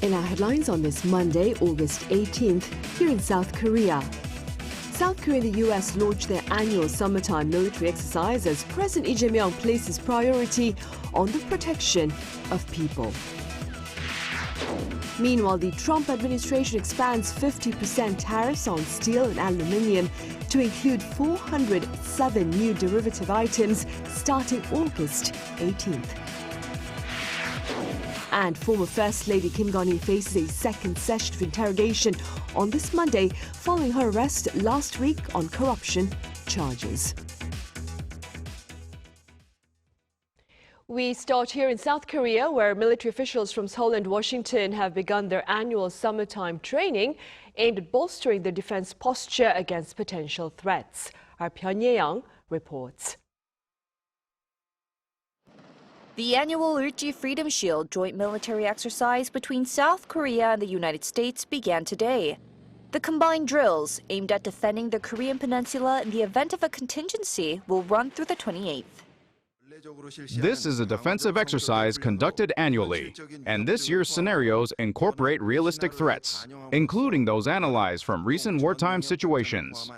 In our headlines on this Monday, August 18th, here in South Korea. South Korea and the US launched their annual summertime military exercise as President Lee Jae-myung places priority on the protection of people. Meanwhile, the Trump administration expands 50% tariffs on steel and aluminium to include 407 new derivative items starting August 18th. And former First Lady Kim Gon-hee faces a second session of interrogation on this Monday following her arrest last week on corruption charges. We start here in South Korea, where military officials from Seoul and Washington have begun their annual summertime training aimed at bolstering their defense posture against potential threats. Our Pyongyang reports. The annual Ulchi Freedom Shield joint military exercise between South Korea and the United States began today. The combined drills, aimed at defending the Korean peninsula in the event of a contingency, will run through the 28th. This is a defensive exercise conducted annually, and this year's scenarios incorporate realistic threats, including those analyzed from recent wartime situations.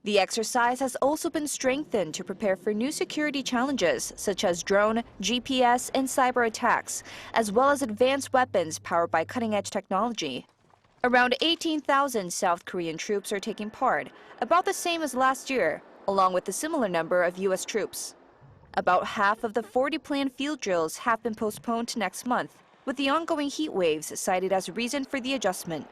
The exercise has also been strengthened to prepare for new security challenges such as drone, GPS, and cyber attacks, as well as advanced weapons powered by cutting-edge technology. Around 18,000 South Korean troops are taking part, about the same as last year, along with a similar number of U.S. troops. About half of the 40 planned field drills have been postponed to next month, with the ongoing heat waves cited as a reason for the adjustment.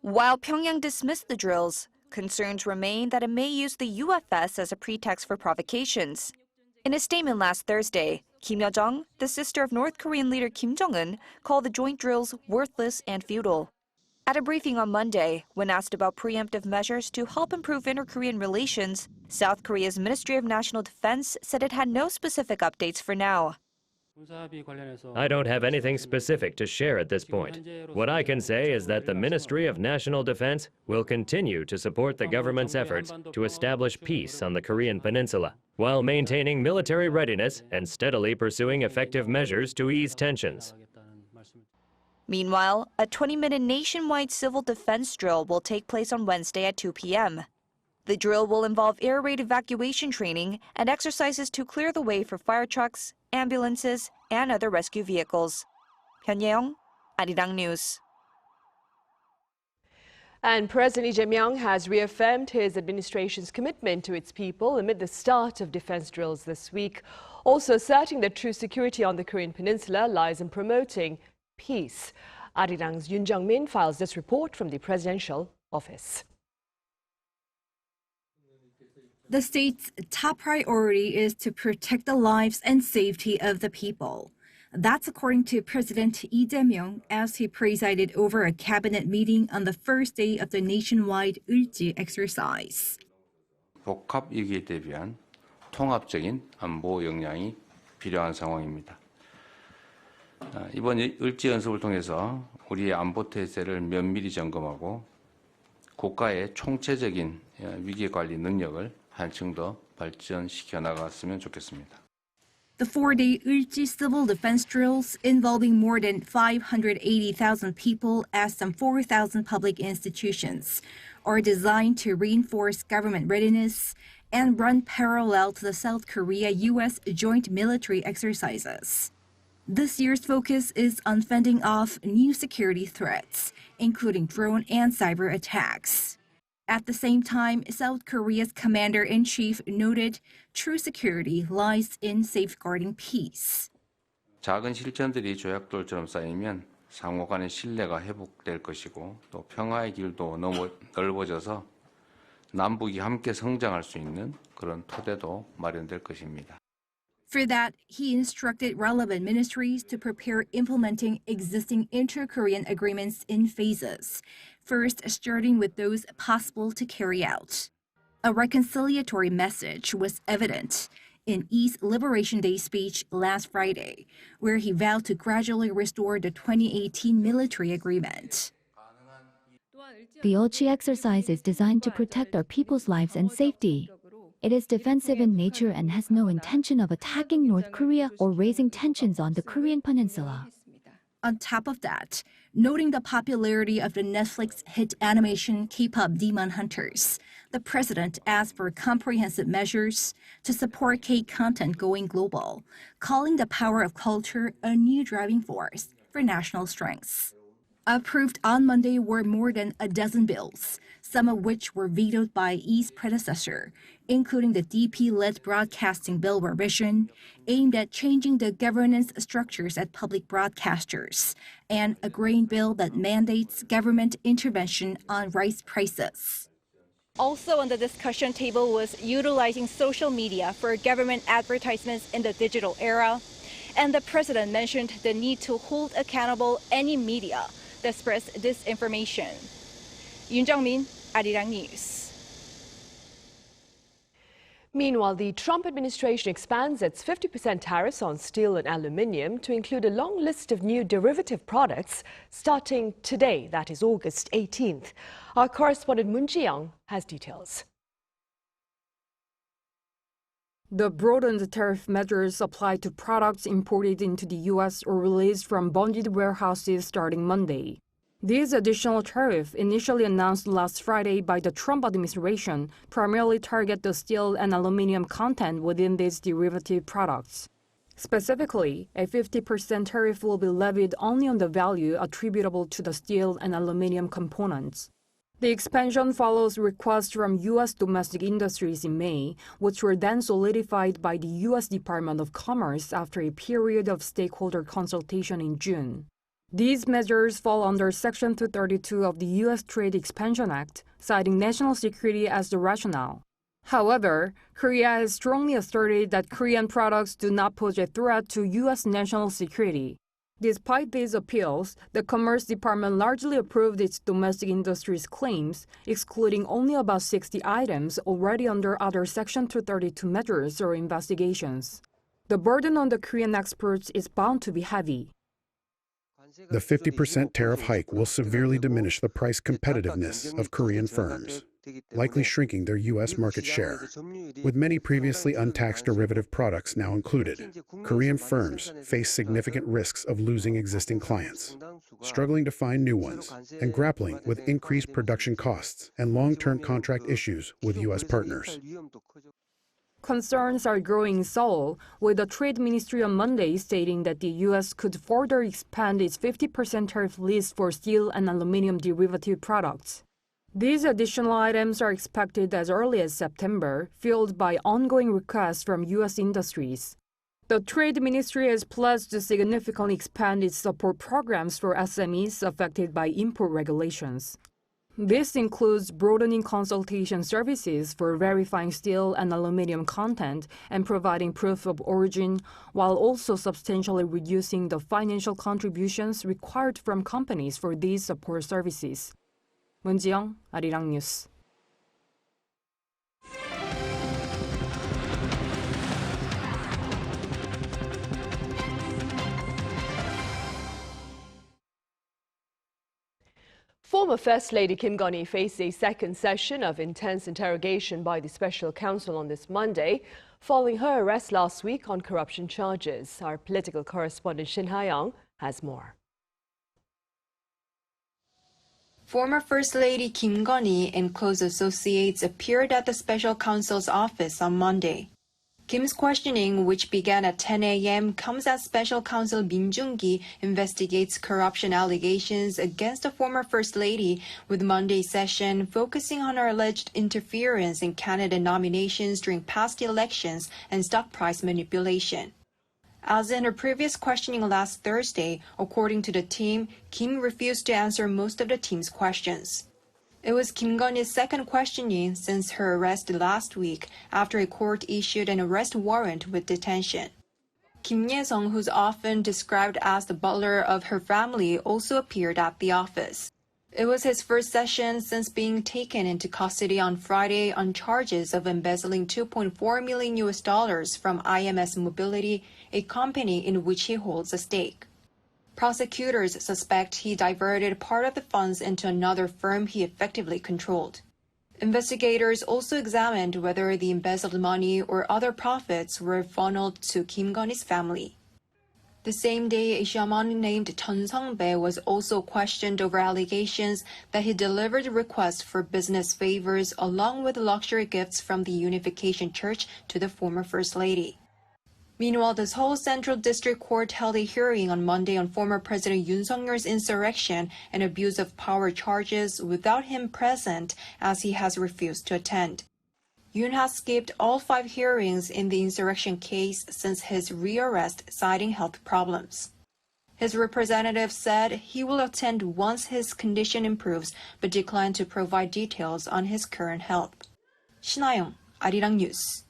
While Pyongyang dismissed the drills, concerns remain that it may use the UFS as a pretext for provocations. In a statement last Thursday, Kim Yo-jong, the sister of North Korean leader Kim Jong-un, called the joint drills worthless and futile. At a briefing on Monday, when asked about preemptive measures to help improve inter-Korean relations, South Korea's Ministry of National Defense said it had no specific updates for now. I don't have anything specific to share at this point. What I can say is that the Ministry of National Defense will continue to support the government's efforts to establish peace on the Korean peninsula, while maintaining military readiness and steadily pursuing effective measures to ease tensions. Meanwhile, a 20-minute nationwide civil defense drill will take place on Wednesday at 2 p.m. The drill will involve air raid evacuation training and exercises to clear the way for fire trucks, ambulances, and other rescue vehicles. Pyongyang, Arirang News. And President Lee Jae-myung has reaffirmed his administration's commitment to its people amid the start of defense drills this week, also asserting that true security on the Korean peninsula lies in promoting peace. Arirang's Yoon Jung-min files this report from the presidential office. The state's top priority is to protect the lives and safety of the people. That's according to President Lee Jae-myung as he presided over a cabinet meeting on the first day of the nationwide Ulchi exercise. 복합 위기에 대비한 통합적인 안보 역량이 필요한 상황입니다. 이번 을지 연습을 통해서 우리의 안보 태세를 면밀히 점검하고 국가의 총체적인 위기 관리 능력을 한층 더 발전시켜 나갔으면 좋겠습니다. The four-day Ulchi civil defense drills involving more than 580,000 people at some 4,000 public institutions are designed to reinforce government readiness and run parallel to the South Korea-US joint military exercises. This year's focus is on fending off new security threats, including drone and cyber attacks. At the same time, South Korea's commander-in-chief noted true security lies in safeguarding peace. 작은 실전들이 조약돌처럼 쌓이면 상호 간의 신뢰가 회복될 것이고 또 평화의 길도 넓어져서 남북이 함께 성장할 수 있는 그런 토대도 마련될 것입니다. For that, he instructed relevant ministries to prepare implementing existing inter-Korean agreements in phases, first starting with those possible to carry out. A reconciliatory message was evident in Lee's Liberation Day speech last Friday, where he vowed to gradually restore the 2018 military agreement. The Ulchi exercise is designed to protect our people's lives and safety. It is defensive in nature and has no intention of attacking North Korea or raising tensions on the Korean peninsula. On top of that, noting the popularity of the Netflix hit animation K-pop Demon Hunters, the president asked for comprehensive measures to support K-content going global, calling the power of culture a new driving force for national strengths. Approved on Monday were more than a dozen bills, some of which were vetoed by Yi's predecessor, including the DP-led broadcasting bill revision, aimed at changing the governance structures at public broadcasters, and a grain bill that mandates government intervention on rice prices. Also on the discussion table was utilizing social media for government advertisements in the digital era, and the president mentioned the need to hold accountable any media that spreads disinformation. Yoon Jung-min, Arirang News. Meanwhile, the Trump administration expands its 50% tariffs on steel and aluminium to include a long list of new derivative products starting today, that is August 18th. Our correspondent Moon Ji-young has details. The broadened tariff measures apply to products imported into the U.S. or released from bonded warehouses starting Monday. These additional tariffs, initially announced last Friday by the Trump administration, primarily target the steel and aluminum content within these derivative products. Specifically, a 50% tariff will be levied only on the value attributable to the steel and aluminum components. The expansion follows requests from U.S. domestic industries in May, which were then solidified by the U.S. Department of Commerce after a period of stakeholder consultation in June. These measures fall under Section 232 of the U.S. Trade Expansion Act, citing national security as the rationale. However, Korea has strongly asserted that Korean products do not pose a threat to U.S. national security. Despite these appeals, the Commerce Department largely approved its domestic industry's claims, excluding only about 60 items already under other Section 232 measures or investigations. The burden on the Korean exports is bound to be heavy. The 50% tariff hike will severely diminish the price competitiveness of Korean firms, likely shrinking their U.S. market share. With many previously untaxed derivative products now included, Korean firms face significant risks of losing existing clients, struggling to find new ones, and grappling with increased production costs and long-term contract issues with U.S. partners. Concerns are growing in Seoul, with the Trade Ministry on Monday stating that the U.S. could further expand its 50% tariff list for steel and aluminum derivative products. These additional items are expected as early as September, fueled by ongoing requests from U.S. industries. The Trade Ministry has pledged to significantly expand its support programs for SMEs affected by import regulations. This includes broadening consultation services for verifying steel and aluminum content and providing proof of origin, while also substantially reducing the financial contributions required from companies for these support services. Moon Ji-young, Arirang News. Former First Lady Kim Gun-hee faced a second session of intense interrogation by the special counsel on this Monday, following her arrest last week on corruption charges. Our political correspondent Shin Ha-young has more. Former First Lady Kim Gun-hee and close associates appeared at the special counsel's office on Monday. Kim's questioning, which began at 10 a.m., comes as special counsel Min Jung-gi investigates corruption allegations against the former First Lady, with Monday's session focusing on her alleged interference in candidate nominations during past elections and stock price manipulation. As in her previous questioning last Thursday, according to the team, Kim refused to answer most of the team's questions. It was Kim Gun-hee's second questioning since her arrest last week after a court issued an arrest warrant with detention. Kim Ye-sung, who's often described as the butler of her family, also appeared at the office. It was his first session since being taken into custody on Friday on charges of embezzling $2.4 million from IMS Mobility, a company in which he holds a stake. Prosecutors suspect he diverted part of the funds into another firm he effectively controlled. Investigators also examined whether the embezzled money or other profits were funneled to Kim Gun-hee's family. The same day, a shaman named Chun Sung-bae was also questioned over allegations that he delivered requests for business favors along with luxury gifts from the Unification Church to the former First Lady. Meanwhile, the Seoul Central District Court held a hearing on Monday on former President Yoon Suk-yeol's insurrection and abuse of power charges without him present, as he has refused to attend. Yoon has skipped all 5 hearings in the insurrection case since his rearrest, citing health problems. His representative said he will attend once his condition improves, but declined to provide details on his current health. 신하영, Arirang News.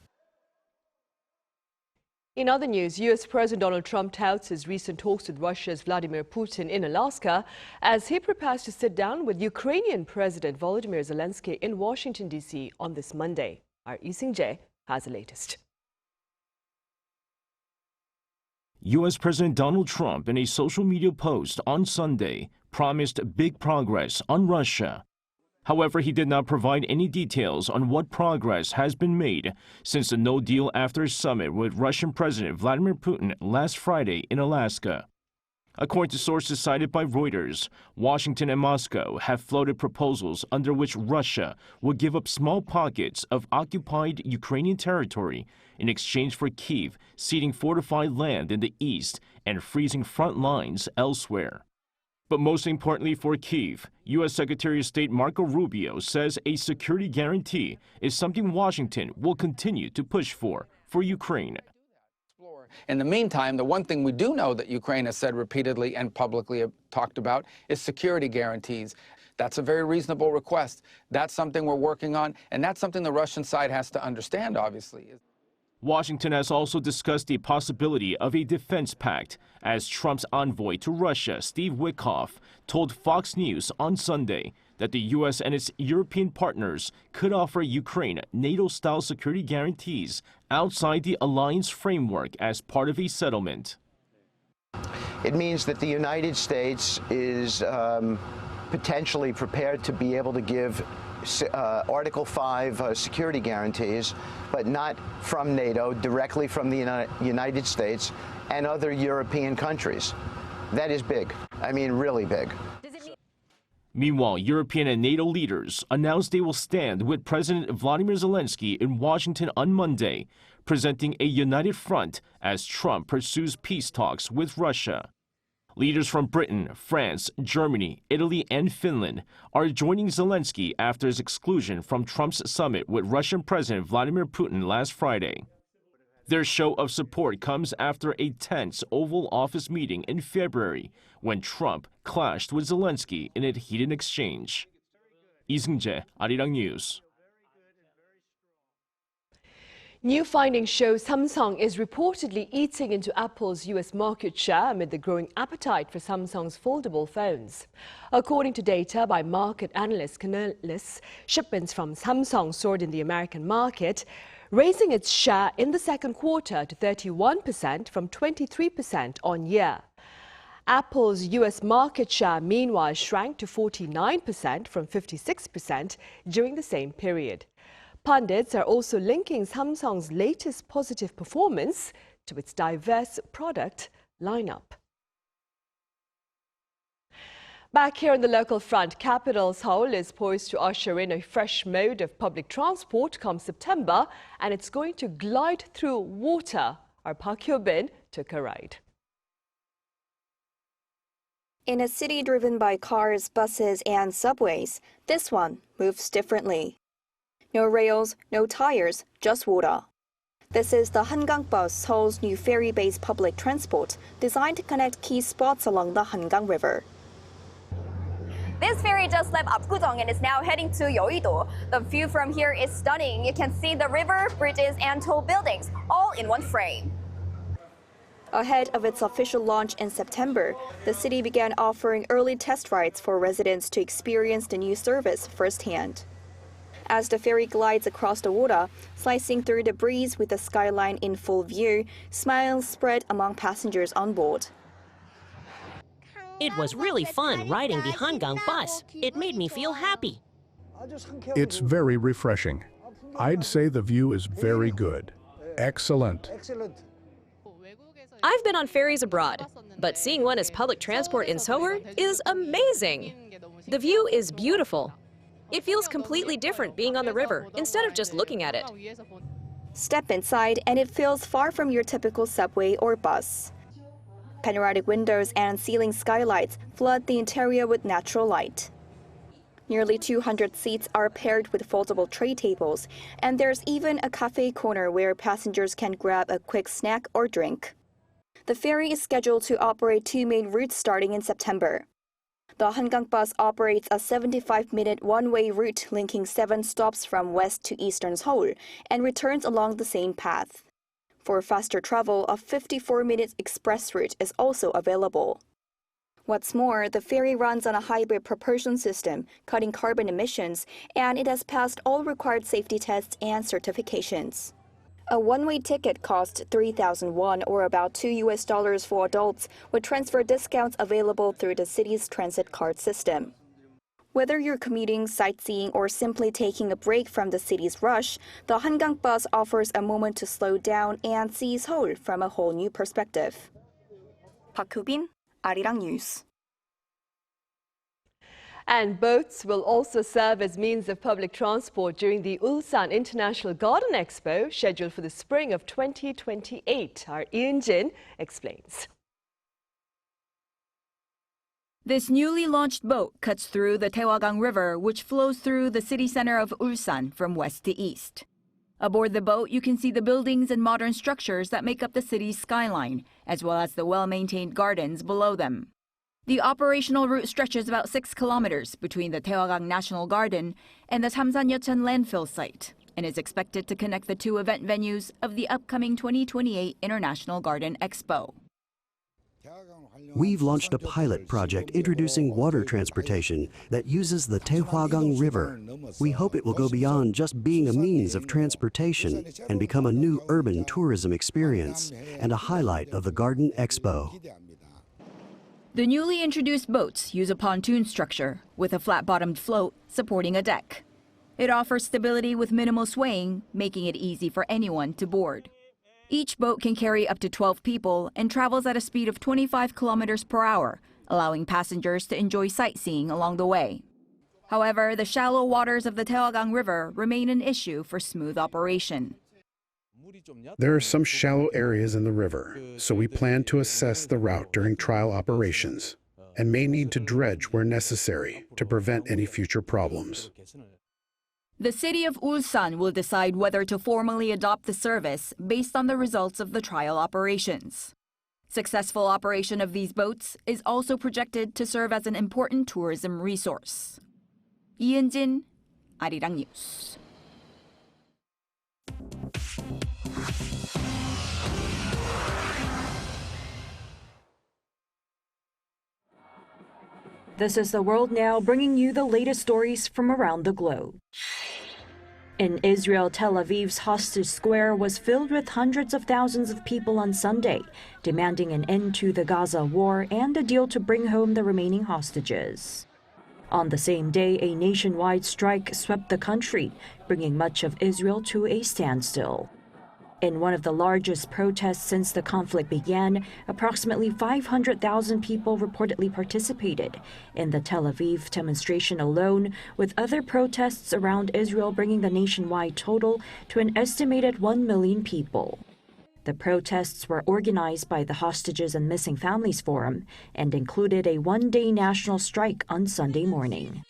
In other news, U.S. President Donald Trump touts his recent talks with Russia's Vladimir Putin in Alaska as he prepares to sit down with Ukrainian President Volodymyr Zelenskyy in Washington, D.C. on this Monday. Our Lee Sing-jae has the latest. U.S. President Donald Trump, in a social media post on Sunday, promised big progress on Russia. However, he did not provide any details on what progress has been made since the no-deal after summit with Russian President Vladimir Putin last Friday in Alaska. According to sources cited by Reuters, Washington and Moscow have floated proposals under which Russia would give up small pockets of occupied Ukrainian territory in exchange for Kyiv ceding fortified land in the east and freezing front lines elsewhere. But most importantly for Kyiv, U.S. Secretary of State Marco Rubio says a security guarantee is something Washington will continue to push for Ukraine. In the meantime, the one thing we do know that Ukraine has said repeatedly and publicly talked about is security guarantees. That's a very reasonable request. That's something we're working on, and that's something the Russian side has to understand, obviously. Washington has also discussed the possibility of a defense pact, as Trump's envoy to Russia, Steve Witkoff, told Fox News on Sunday that the U.S. and its European partners could offer Ukraine NATO-style security guarantees outside the alliance framework as part of a settlement. It means that the United States is potentially prepared to be able to give Article 5 security guarantees, but not from NATO, directly from the United States and other European countries. That is big. I mean, really big. Meanwhile, European and NATO leaders announced they will stand with President Vladimir Zelenskyy in Washington on Monday, presenting a united front as Trump pursues peace talks with Russia. Leaders from Britain, France, Germany, Italy, and Finland are joining Zelenskyy after his exclusion from Trump's summit with Russian President Vladimir Putin last Friday. Their show of support comes after a tense Oval Office meeting in February when Trump clashed with Zelenskyy in a heated exchange. Lee Sing-jae, Arirang News. New findings show Samsung is reportedly eating into Apple's U.S. market share amid the growing appetite for Samsung's foldable phones. According to data by market analyst Canalys, shipments from Samsung soared in the American market, raising its share in the second quarter to 31% from 23% on year. Apple's U.S. market share, meanwhile, shrank to 49% from 56% during the same period. Pundits are also linking Samsung's latest positive performance to its diverse product lineup. Back here on the local front, capital Seoul is poised to usher in a fresh mode of public transport come September, and it's going to glide through water. Our Park Hyo-bin took a ride. In a city driven by cars, buses, and subways, this one moves differently. No rails, no tires, just water. This is the Hangang Bus, Seoul's new ferry-based public transport, designed to connect key spots along the Hangang River. This ferry just left Apgujeong and is now heading to Yeouido. The view from here is stunning. You can see the river, bridges, and tall buildings, all in one frame. Ahead of its official launch in September, the city began offering early test rides for residents to experience the new service firsthand. As the ferry glides across the water, slicing through the breeze with the skyline in full view, smiles spread among passengers on board. It was really fun riding the Hangang Bus. It made me feel happy. It's very refreshing. I'd say the view is very good. Excellent. I've been on ferries abroad, but seeing one as public transport in Seoul is amazing. The view is beautiful. It feels completely different being on the river instead of just looking at it. Step inside and it feels far from your typical subway or bus. Panoramic windows and ceiling skylights flood the interior with natural light. Nearly 200 seats are paired with foldable tray tables, and there's even a cafe corner where passengers can grab a quick snack or drink. The ferry is scheduled to operate 2 main routes starting in September. The Hangang Bus operates a 75-minute one-way route linking 7 stops from west to eastern Seoul and returns along the same path. For faster travel, a 54-minute express route is also available. What's more, the ferry runs on a hybrid propulsion system, cutting carbon emissions, and it has passed all required safety tests and certifications. A one-way ticket costs 3,000 won, or about $2 for adults, with transfer discounts available through the city's transit card system. Whether you're commuting, sightseeing, or simply taking a break from the city's rush, the Hangang Bus offers a moment to slow down and see Seoul from a whole new perspective. Park Hoo-bin, Arirang News. And boats will also serve as means of public transport during the Ulsan International Garden Expo, scheduled for the spring of 2028. Our Yoon Jin explains. This newly launched boat cuts through the Taehwagang River, which flows through the city center of Ulsan from west to east. Aboard the boat, you can see the buildings and modern structures that make up the city's skyline, as well as the well-maintained gardens below them. The operational route stretches about 6 kilometers between the Taehwagang National Garden and the Samsan-Yeocheon landfill site, and is expected to connect the 2 event venues of the upcoming 2028 International Garden Expo. We've launched a pilot project introducing water transportation that uses the Taehwagang River. We hope it will go beyond just being a means of transportation and become a new urban tourism experience and a highlight of the Garden Expo. The newly introduced boats use a pontoon structure with a flat-bottomed float supporting a deck. It offers stability with minimal swaying, making it easy for anyone to board. Each boat can carry up to 12 people and travels at a speed of 25 kilometers per hour, allowing passengers to enjoy sightseeing along the way. However, the shallow waters of the Taehwagang River remain an issue for smooth operation. There are some shallow areas in the river, so we plan to assess the route during trial operations and may need to dredge where necessary to prevent any future problems. The city of Ulsan will decide whether to formally adopt the service based on the results of the trial operations. Successful operation of these boats is also projected to serve as an important tourism resource. Yoon Jin, Arirang News. This is The World Now, bringing you the latest stories from around the globe. In Israel, Tel Aviv's hostage square was filled with hundreds of thousands of people on Sunday, demanding an end to the Gaza war and a deal to bring home the remaining hostages. On the same day, a nationwide strike swept the country, bringing much of Israel to a standstill. In one of the largest protests since the conflict began, approximately 500,000 people reportedly participated in the Tel Aviv demonstration alone, with other protests around Israel bringing the nationwide total to an estimated 1 million people. The protests were organized by the Hostages and Missing Families Forum and included a one-day national strike on Sunday morning.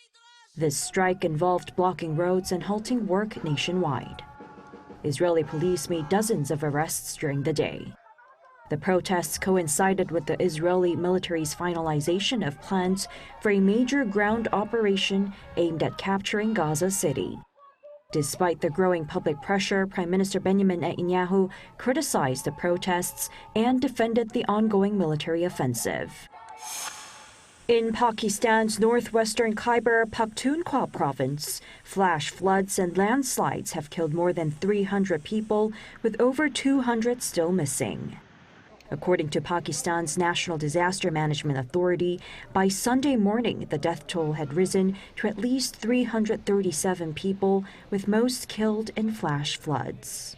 This strike involved blocking roads and halting work nationwide. Israeli police made dozens of arrests during the day. The protests coincided with the Israeli military's finalization of plans for a major ground operation aimed at capturing Gaza City. Despite the growing public pressure, Prime Minister Benjamin Netanyahu criticized the protests and defended the ongoing military offensive. In Pakistan's northwestern Khyber Pakhtunkhwa province, flash floods and landslides have killed more than 300 people, with over 200 still missing. According to Pakistan's National Disaster Management Authority, by Sunday morning, the death toll had risen to at least 337 people, with most killed in flash floods.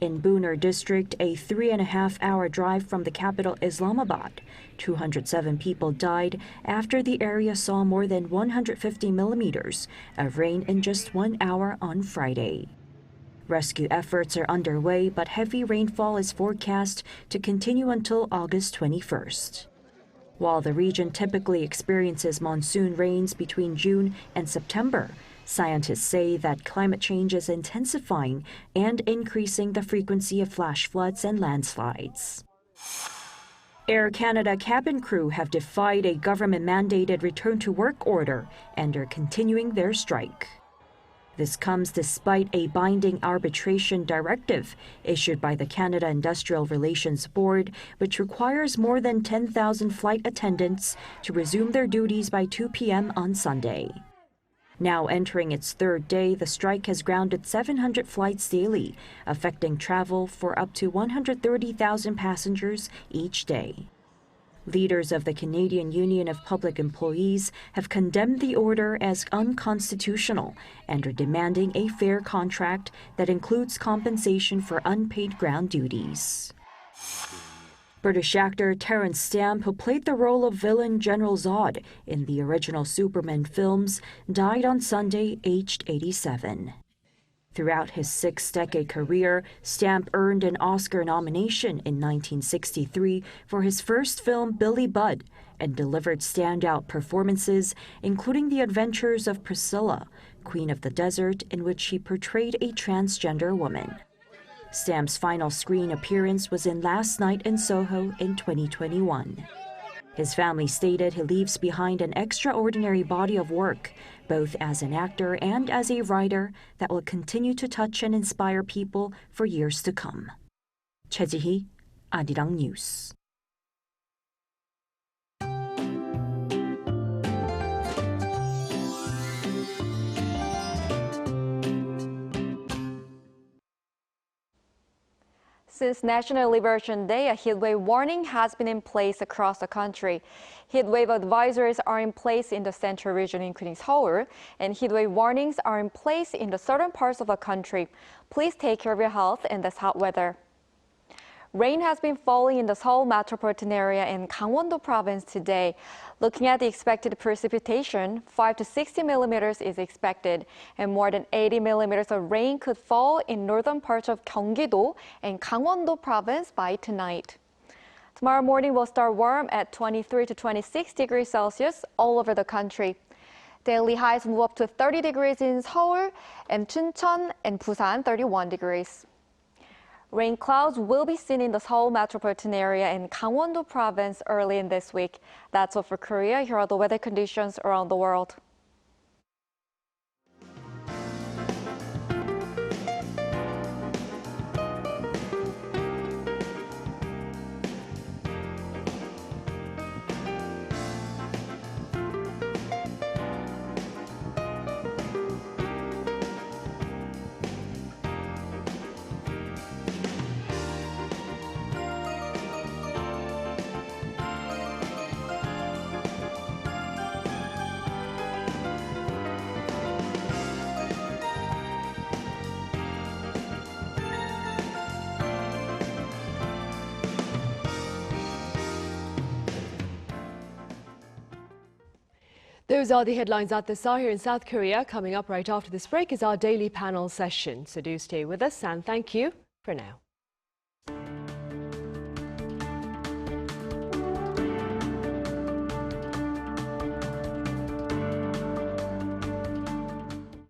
In Buner district, a 3.5-hour drive from the capital Islamabad, 207 people died after the area saw more than 150 millimeters of rain in just 1 hour on Friday. Rescue efforts are underway, but heavy rainfall is forecast to continue until August 21st. While the region typically experiences monsoon rains between June and September, scientists say that climate change is intensifying and increasing the frequency of flash floods and landslides. Air Canada cabin crew have defied a government-mandated return-to-work order and are continuing their strike. This comes despite a binding arbitration directive issued by the Canada Industrial Relations Board, which requires more than 10,000 flight attendants to resume their duties by 2 p.m. on Sunday. Now entering its third day, the strike has grounded 700 flights daily, affecting travel for up to 130,000 passengers each day. Leaders of the Canadian Union of Public Employees have condemned the order as unconstitutional and are demanding a fair contract that includes compensation for unpaid ground duties. British actor Terence Stamp, who played the role of villain General Zod in the original Superman films, died on Sunday, aged 87. Throughout his 6-decade career, Stamp earned an Oscar nomination in 1963 for his first film, Billy Budd, and delivered standout performances, including The Adventures of Priscilla, Queen of the Desert, in which he portrayed a transgender woman. Stamp's final screen appearance was in Last Night in Soho in 2021. His family stated he leaves behind an extraordinary body of work, both as an actor and as a writer, that will continue to touch and inspire people for years to come. 최지희, Arirang News. Since National Liberation Day, a heatwave warning has been in place across the country. Heatwave advisories are in place in the central region, including Seoul, and heatwave warnings are in place in the southern parts of the country. Please take care of your health in this hot weather. Rain has been falling in the Seoul metropolitan area and Gangwon-do Province today. Looking at the expected precipitation, 5 to 60 millimeters is expected, and more than 80 millimeters of rain could fall in northern parts of Gyeonggi-do and Gangwon-do Province by tonight. Tomorrow morning will start warm at 23 to 26 degrees Celsius all over the country. Daily highs move up to 30 degrees in Seoul and Chuncheon and Busan 31 degrees. Rain clouds will be seen in the Seoul metropolitan area and Gangwon-do Province early in this week. That's all for Korea. Here are the weather conditions around the world. Those are the headlines at this hour here in South Korea. Coming up right after this break is our daily panel session. So do stay with us and thank you for now.